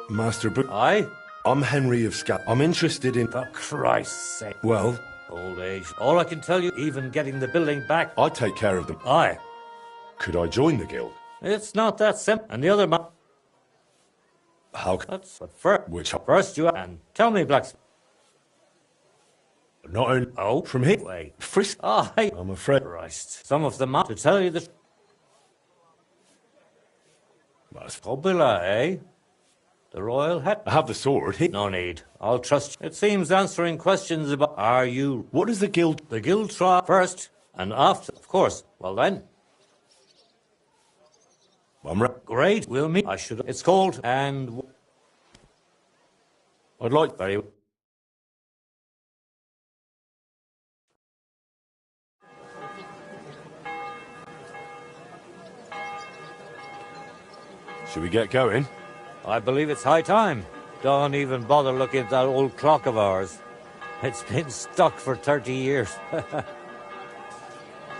Master Book. Aye? I'm Henry of Scap. I'm interested in... For Christ's sake. Well, Old age. All I can tell you, even getting the building back. I take care of them. Aye. Could I join the guild? It's not that simple. And the other man... How... That's what first. Which... First you... And tell me, Blacksmith. Not only... Oh? From here? Wait. Frisk... Aye. I'm afraid... Christ. Some of them... To tell you the... That's... Cobula, eh? The royal hat? I have the sword. No need. I'll trust you. It seems answering questions about... Are you... What is the guild... The guild trial first, and after... Of course. Well then. I'm Great. We'll meet. I should... It's called... And... I'd like... Very... Should we get going? I believe it's high time. Don't even bother looking at that old clock of ours. It's been stuck for 30 years.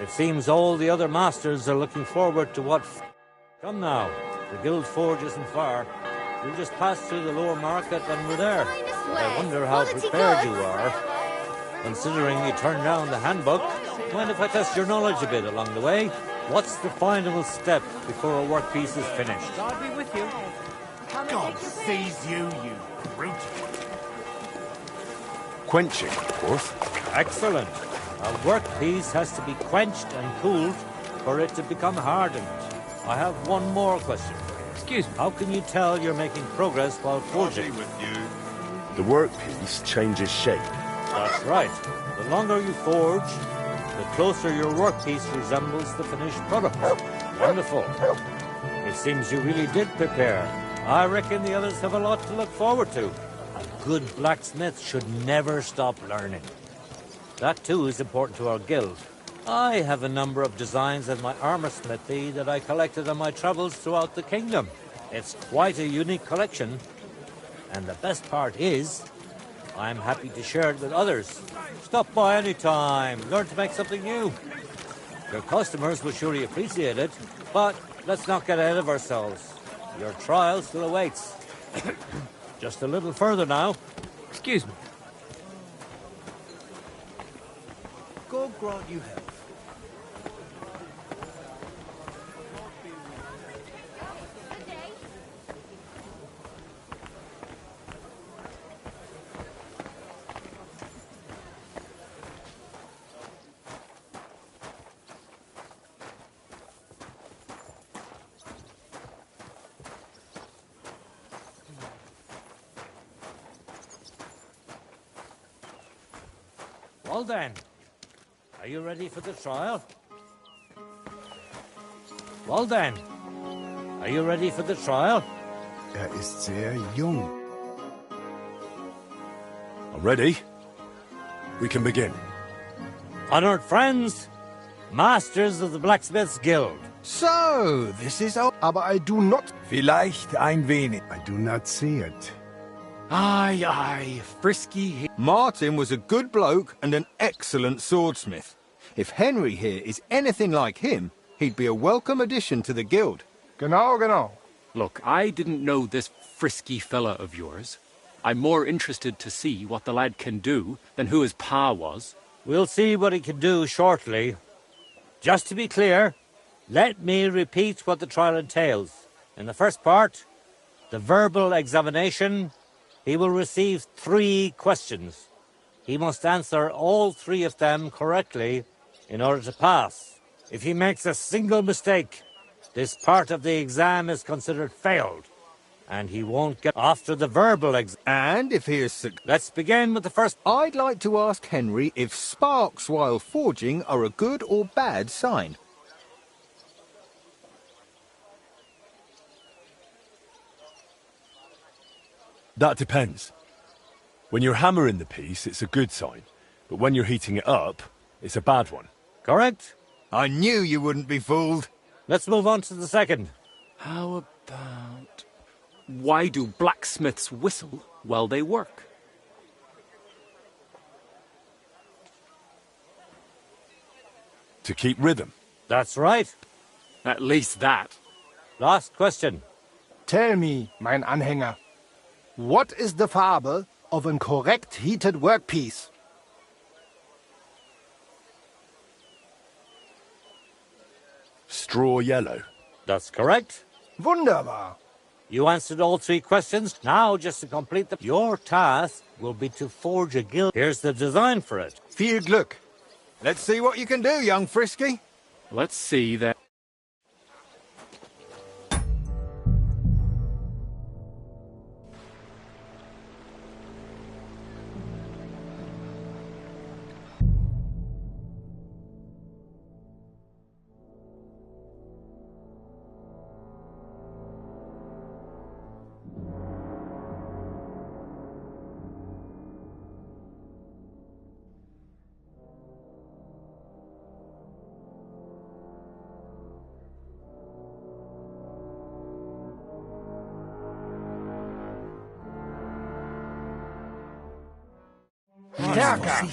It seems all the other masters are looking forward to what... Come now. The Guild Forge isn't far. We'll just pass through the lower market and we're there. But I wonder how prepared you are. Considering you turned down the handbook, mind if I test your knowledge a bit along the way? What's the final step before a workpiece is finished? I'll be with you. God seize you, you brute. Quenching, of course. Excellent. A workpiece has to be quenched and cooled for it to become hardened. I have one more question for you. Excuse me. How can you tell you're making progress while forging? With you. The workpiece changes shape. That's right. The longer you forge, the closer your workpiece resembles the finished product. Wonderful. It seems you really did prepare. I reckon the others have a lot to look forward to. A good blacksmith should never stop learning. That too is important to our guild. I have a number of designs in my armor smithy that I collected on my travels throughout the kingdom. It's quite a unique collection. And the best part is, I'm happy to share it with others. Stop by any time. Learn to make something new. Your customers will surely appreciate it, but let's not get ahead of ourselves. Your trial still awaits. Just a little further now. Excuse me. God grant you health. Well then, are you ready for the trial? Well then, are you ready for the trial? Ist sehr jung. I'm ready. We can begin. Honored friends, masters of the Blacksmiths Guild. So, this is all. Aber I do not. Vielleicht ein wenig. I do not see it. Aye, aye, Frisky. Martin was a good bloke and an excellent swordsmith. If Henry here is anything like him, he'd be a welcome addition to the guild. Genau, genau. Look, I didn't know this frisky fella of yours. I'm more interested to see what the lad can do than who his pa was. We'll see what he can do shortly. Just to be clear, let me repeat what the trial entails. In the first part, the verbal examination, he will receive 3 questions. He must answer all 3 of them correctly in order to pass. If he makes a single mistake, this part of the exam is considered failed, and he won't get after the verbal exam. And if he is... Let's begin with the first... I'd like to ask Henry if sparks while forging are a good or bad sign. That depends. When you're hammering the piece, it's a good sign. But when you're heating it up, it's a bad one. Correct? I knew you wouldn't be fooled. Let's move on to the second. How about... Why do blacksmiths whistle while they work? To keep rhythm. That's right. At least that. Last question. Tell me, mein Anhänger. What is the Farbe of a correct heated workpiece? Straw yellow. That's correct. Wunderbar. You answered all 3 questions. Now, just to complete your task will be to forge a guild. Here's the design for it. Viel Glück. Let's see what you can do, young Frisky. Let's see that. Stärker.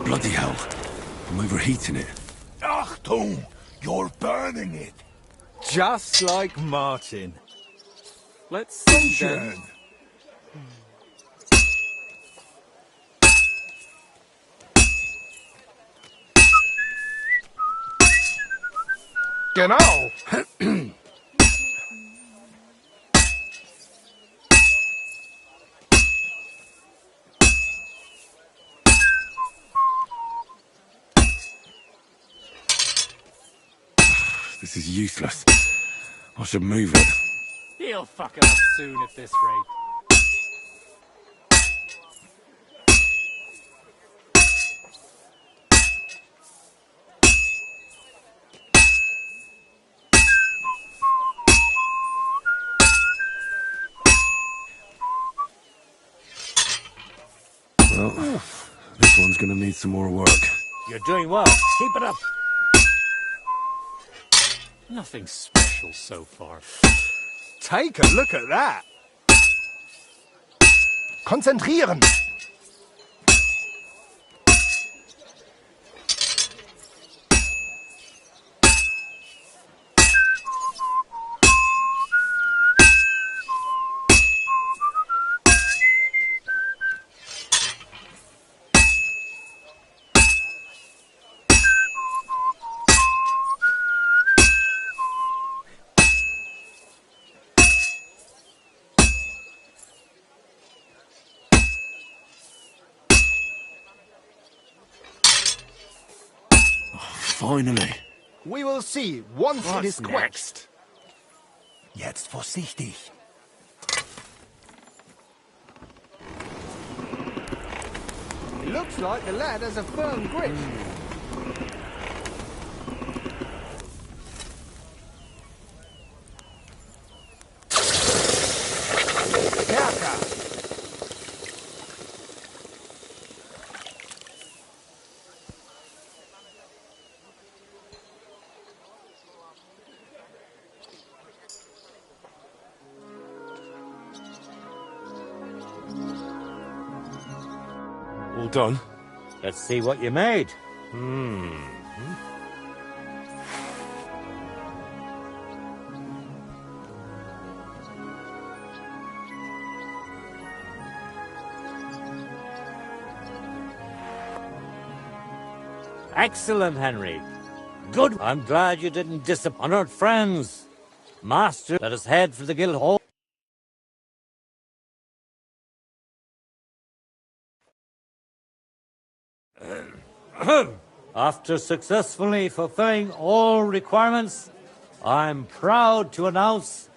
Bloody hell. I'm overheating it. Achtung! You're burning it. Just like Martin. Let's see then. Schön. Genau. This is useless. I should move it. He'll fuck it up soon at this rate. Well, this one's gonna need some more work. You're doing well. Keep it up. Nothing special so far. Take a look at that. Konzentrieren. Finally. We will see once it is quenched. Jetzt vorsichtig. Looks like the lad has a firm grip. Stärker. All done? Let's see what you made. Excellent, Henry. Good. I'm glad you didn't disappoint. Honored friends, Master, let us head for the guild hall. After successfully fulfilling all requirements, I'm proud to announce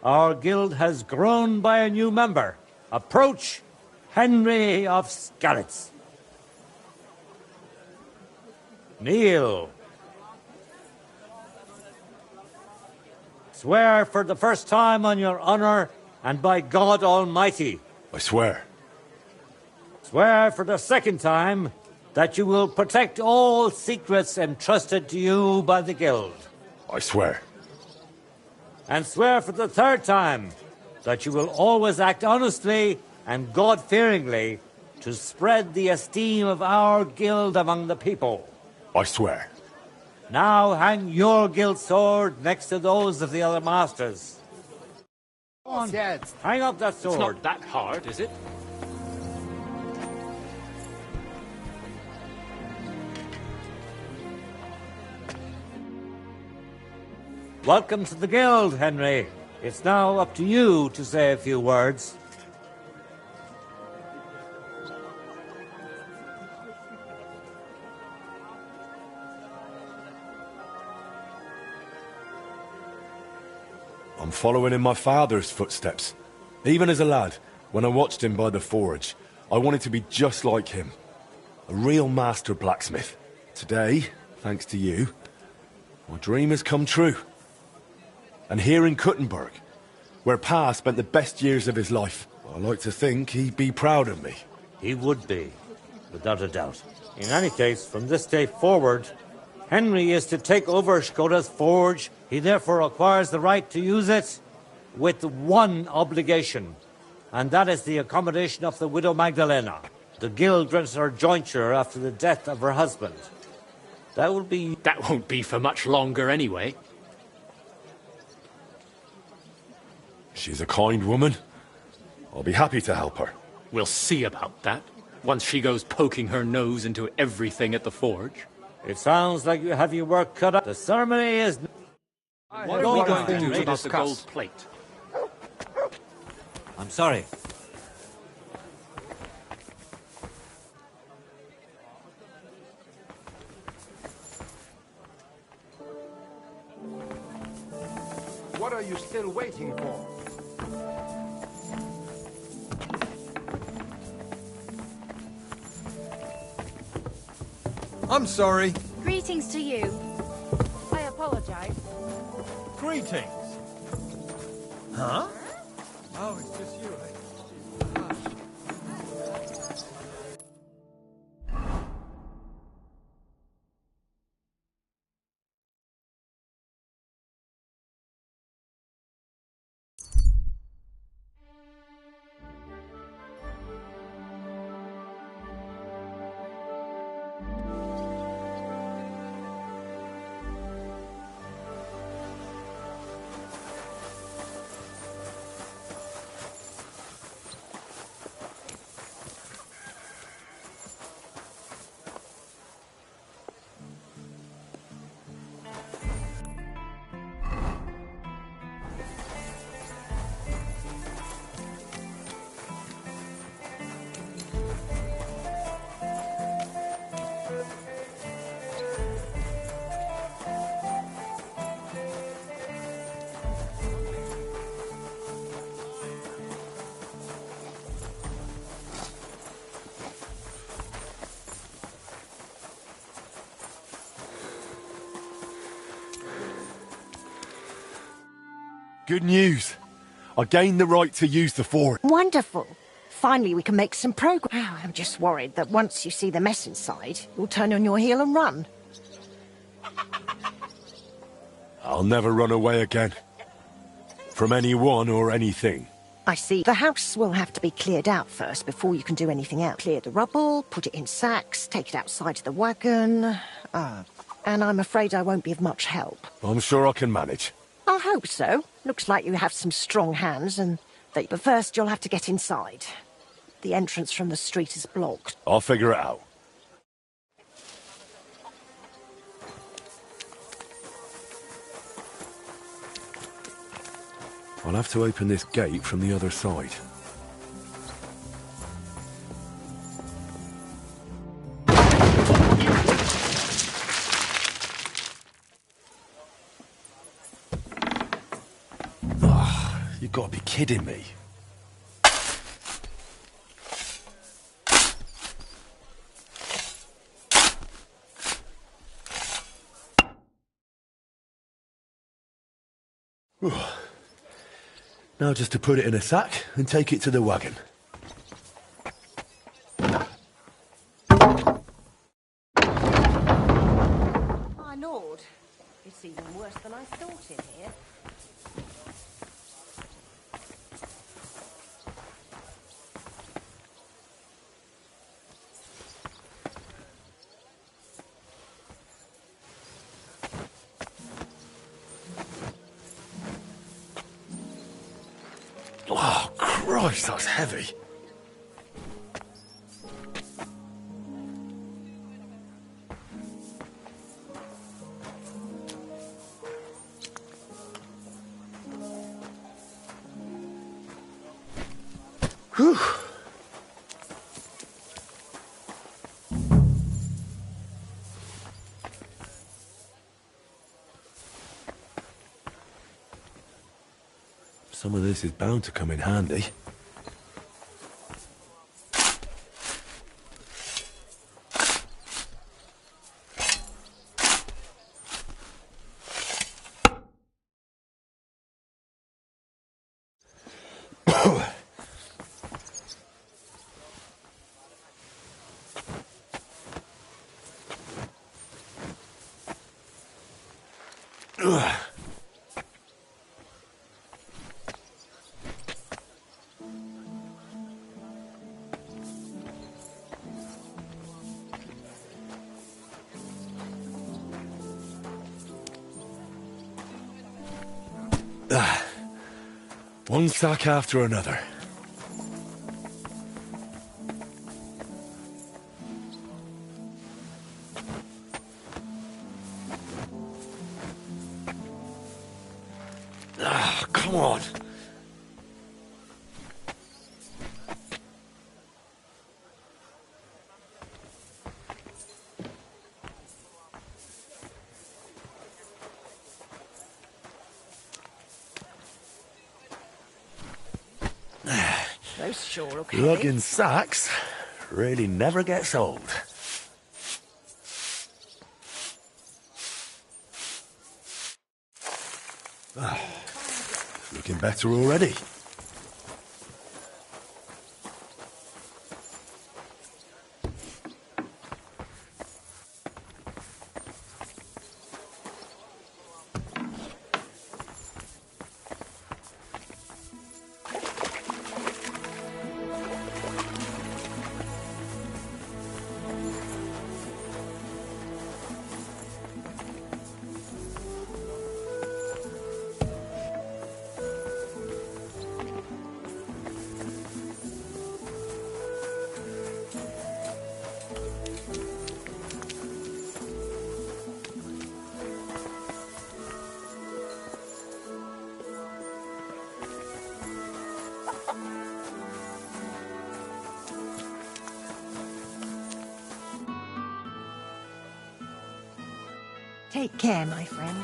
our guild has grown by a new member. Approach Henry of Skalitz. Kneel. Swear for the first time on your honor and by God Almighty. I swear. Swear for the second time that you will protect all secrets entrusted to you by the guild. I swear. And swear for the third time that you will always act honestly and God-fearingly to spread the esteem of our guild among the people. I swear. Now hang your guild sword next to those of the other masters. Go on, hang up that It's sword. not that hard, is it? Welcome to the guild, Henry. It's now up to you to say a few words. I'm following in my father's footsteps. Even as a lad, when I watched him by the forge, I wanted to be just like him. A real master blacksmith. Today, thanks to you, my dream has come true. And here in Kuttenberg, where Pa spent the best years of his life, I like to think he'd be proud of me. He would be, without a doubt. In any case, from this day forward, Henry is to take over Skoda's forge. He therefore acquires the right to use it with one obligation, and that is the accommodation of the widow Magdalena. The guild rents her jointure after the death of her husband. That won't be for much longer anyway. She's a kind woman. I'll be happy to help her. We'll see about that, once she goes poking her nose into everything at the forge. It sounds like you have your work cut out. The ceremony is... What are we going to do about the gold plate? I'm sorry. What are you still waiting for? I'm sorry. Greetings to you. I apologize. Greetings. Huh? Oh, it's just you, eh? Good news. I gained the right to use the forge. Wonderful. Finally, we can make some progress. Oh, I'm just worried that once you see the mess inside, you'll turn on your heel and run. I'll never run away again. From anyone or anything. I see. The house will have to be cleared out first before you can do anything else. Clear the rubble, put it in sacks, take it outside to the wagon. And I'm afraid I won't be of much help. I'm sure I can manage. I hope so. Looks like you have some strong hands, but first you'll have to get inside. The entrance from the street is blocked. I'll figure it out. I'll have to open this gate from the other side. Oh, you've got to be kidding me. Now just to put it in a sack and take it to the wagon. My lord, it's even worse than I thought in here. Oh, Christ, that's heavy. Whew. Some of this is bound to come in handy. One sack after another. Ah, come on. Those sure look heavy. Lugging sacks really never gets old. Looking better already. Take care, my friend.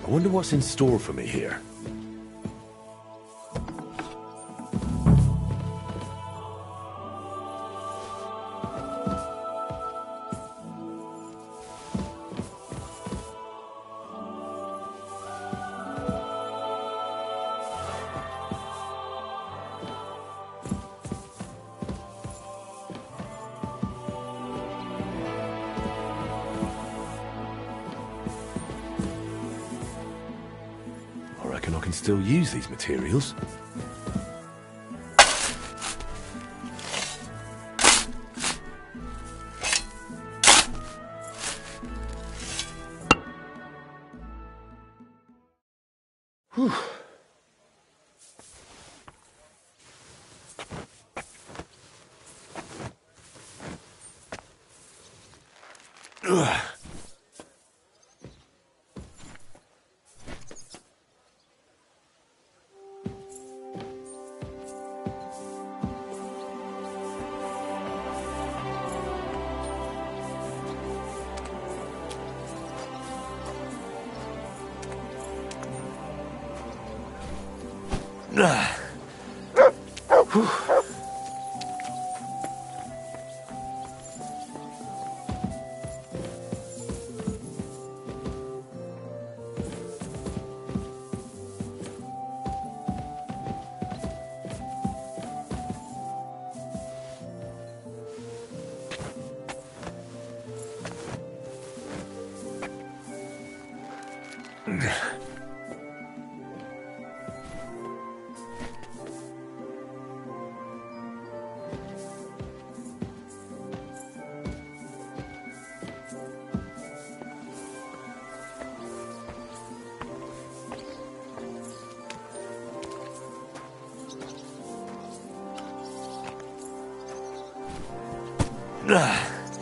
I wonder what's in store for me here. I reckon I can still use these materials.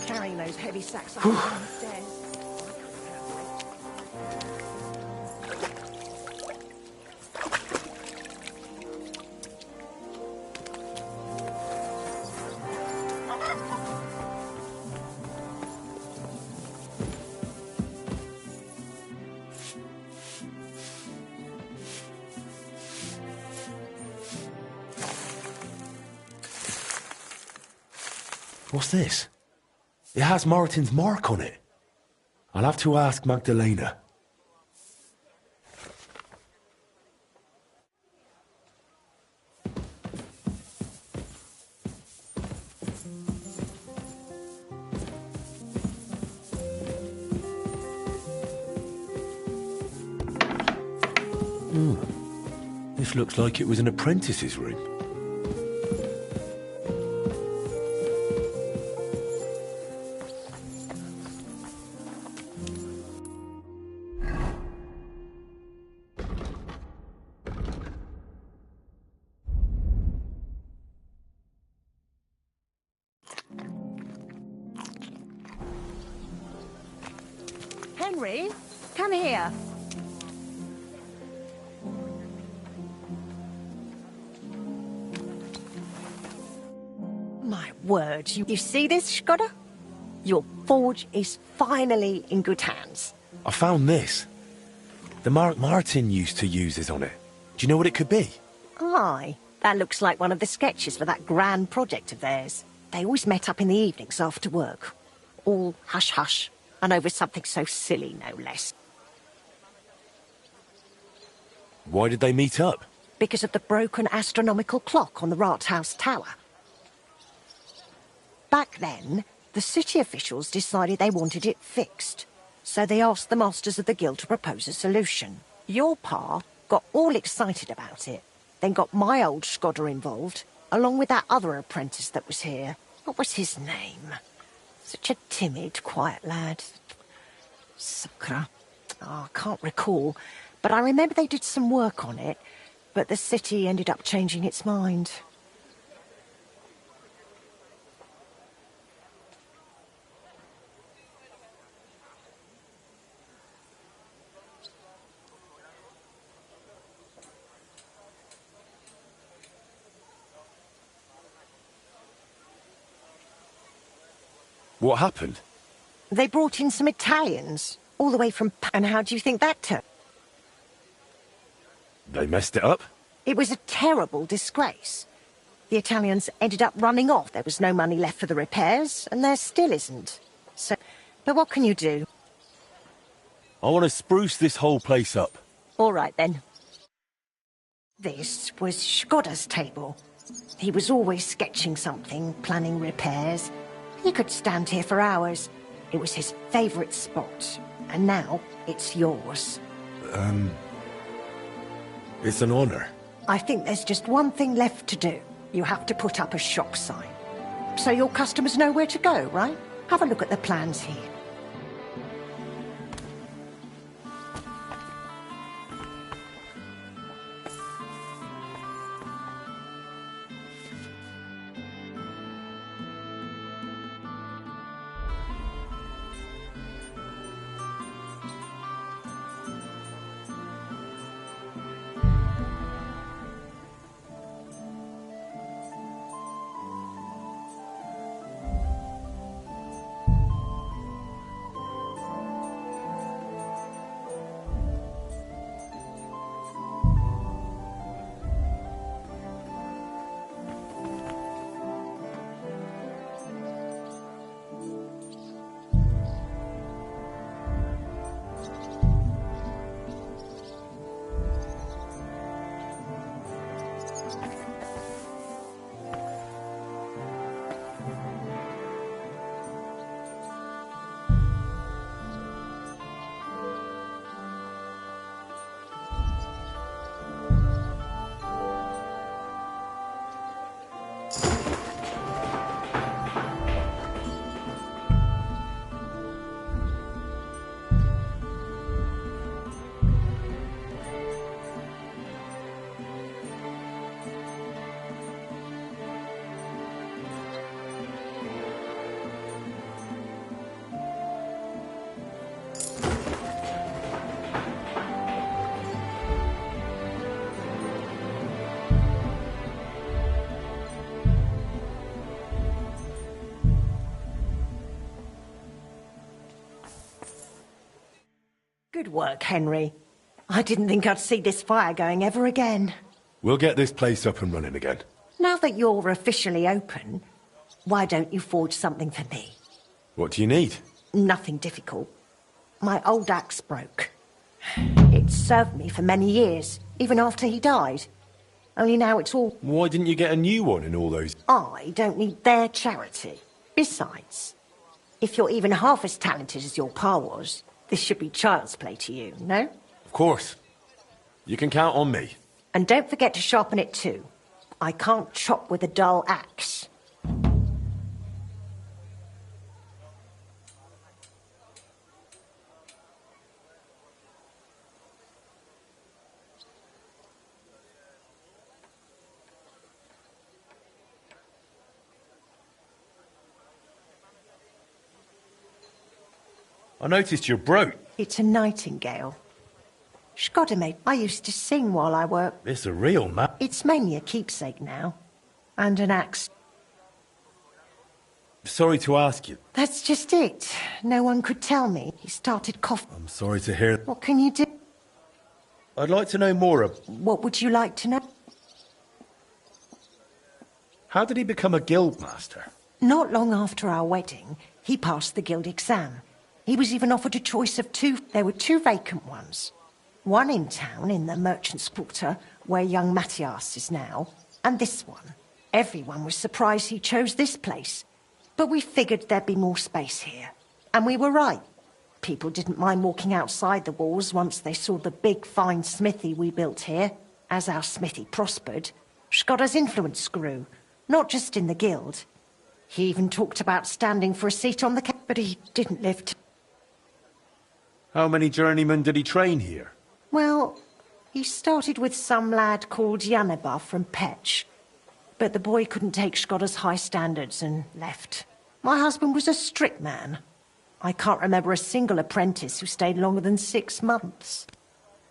Carrying those heavy sacks up and down the stairs. What's this? It has Martin's mark on it. I'll have to ask Magdalena. This looks like it was an apprentice's room. Henry, come here. My word, you see this, Skoda? Your forge is finally in good hands. I found this. The mark Martin used to use is on it. Do you know what it could be? Aye, that looks like one of the sketches for that grand project of theirs. They always met up in the evenings after work. All hush-hush, and over something so silly, no less. Why did they meet up? Because of the broken astronomical clock on the Rathaus Tower. Back then, the city officials decided they wanted it fixed, so they asked the masters of the guild to propose a solution. Your pa got all excited about it, then got my old Skoda involved, along with that other apprentice that was here. What was his name? Such a timid, quiet lad. Sakra. Oh, I can't recall, but I remember they did some work on it, but the city ended up changing its mind. What happened? They brought in some Italians, all the way from... And how do you think that turned? They messed it up? It was a terrible disgrace. The Italians ended up running off. There was no money left for the repairs, and there still isn't. So, but what can you do? I want to spruce this whole place up. All right, then. This was Skoda's table. He was always sketching something, planning repairs. He could stand here for hours. It was his favourite spot. And now, it's yours. It's an honor. I think there's just one thing left to do. You have to put up a shop sign. So your customers know where to go, right? Have a look at the plans here. Good work, Henry. I didn't think I'd see this fire going ever again. We'll get this place up and running again. Now that you're officially open, why don't you forge something for me? What do you need? Nothing difficult. My old axe broke. It served me for many years, even after he died. Only now it's all... Why didn't you get a new one in all those... I don't need their charity. Besides, if you're even half as talented as your pa was, this should be child's play to you, no? Of course. You can count on me. And don't forget to sharpen it too. I can't chop with a dull axe. I noticed you're broke. It's a nightingale. Shkoda mate, I used to sing while I worked. It's a real map. It's mainly a keepsake now. And an axe. Sorry to ask you. That's just it. No one could tell me. He started coughing. I'm sorry to hear. What can you do? I'd like to know more. What would you like to know? How did he become a guild master? Not long after our wedding, he passed the guild exam. He was even offered a choice of two. There were two vacant ones. One in town, in the Merchant's Quarter, where young Matthias is now, and this one. Everyone was surprised he chose this place. But we figured there'd be more space here. And we were right. People didn't mind walking outside the walls once they saw the big, fine smithy we built here. As our smithy prospered, Shkoda's influence grew, not just in the guild. He even talked about standing for a seat on the but he didn't live to... How many journeymen did he train here? Well, he started with some lad called Yaneba from Petch. But the boy couldn't take Shkoda's high standards and left. My husband was a strict man. I can't remember a single apprentice who stayed longer than 6 months.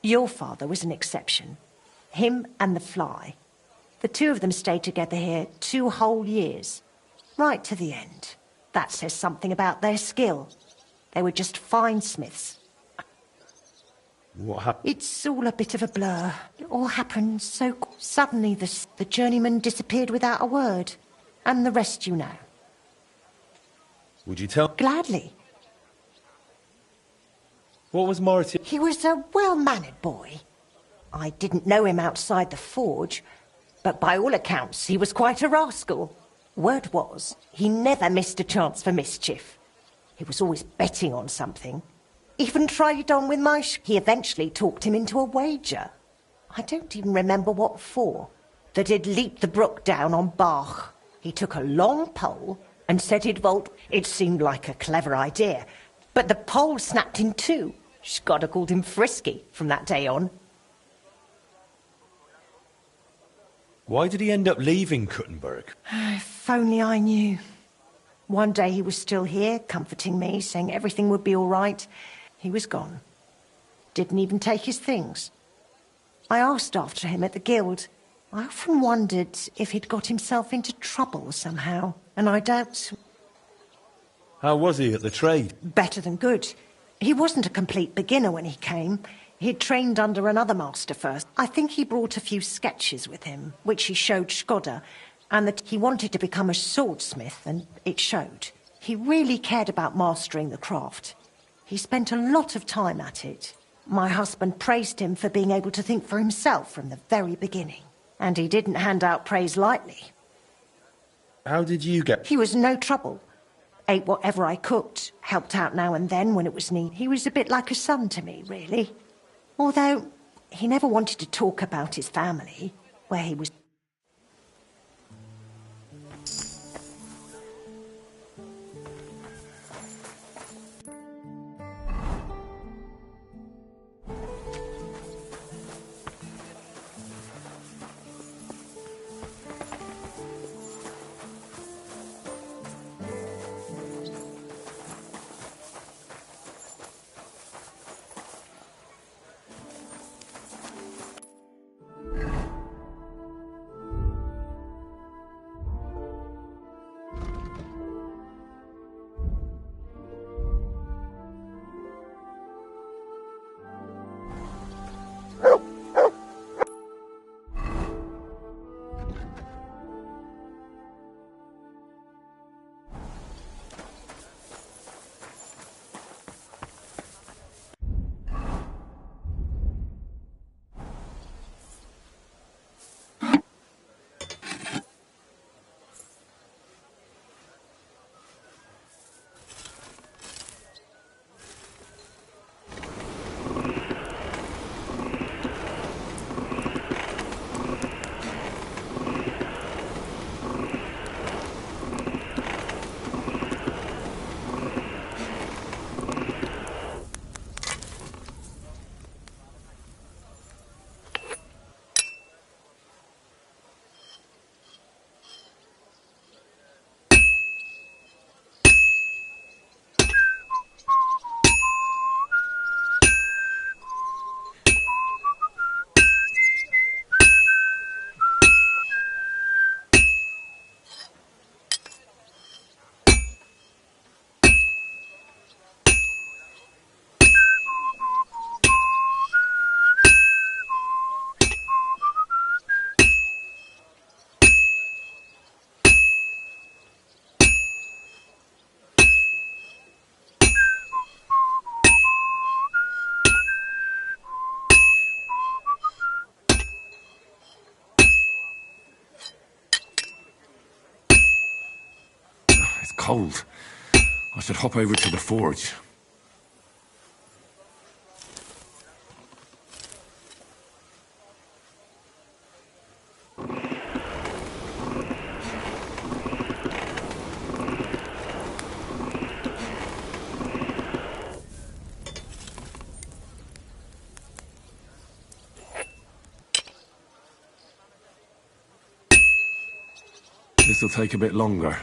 Your father was an exception. Him and the Fly. The two of them stayed together here 2 whole years. Right to the end. That says something about their skill. They were just fine smiths. What happened? It's all a bit of a blur. It all happened so... Suddenly the journeyman disappeared without a word. And the rest you know. Would you tell? Gladly. What was Martin? He was a well-mannered boy. I didn't know him outside the forge, but by all accounts he was quite a rascal. Word was, he never missed a chance for mischief. He was always betting on something. Even tried it on with my He eventually talked him into a wager. I don't even remember what for. That he'd leap the brook down on Bach. He took a long pole and said he'd vault. It seemed like a clever idea, but the pole snapped in two. Shkoda called him Frisky from that day on. Why did he end up leaving Kuttenberg? If only I knew. One day he was still here, comforting me, saying everything would be all right. He was gone. Didn't even take his things. I asked after him at the guild. I often wondered if he'd got himself into trouble somehow, and I doubt... How was he at the trade? Better than good. He wasn't a complete beginner when he came. He'd trained under another master first. I think he brought a few sketches with him, which he showed Shkoda, and that he wanted to become a swordsmith, and it showed. He really cared about mastering the craft. He spent a lot of time at it. My husband praised him for being able to think for himself from the very beginning. And he didn't hand out praise lightly. How did you get... He was no trouble. Ate whatever I cooked, helped out now and then when it was needed. He was a bit like a son to me, really. Although, he never wanted to talk about his family, where he was... cold. I should hop over to the forge. This'll take a bit longer.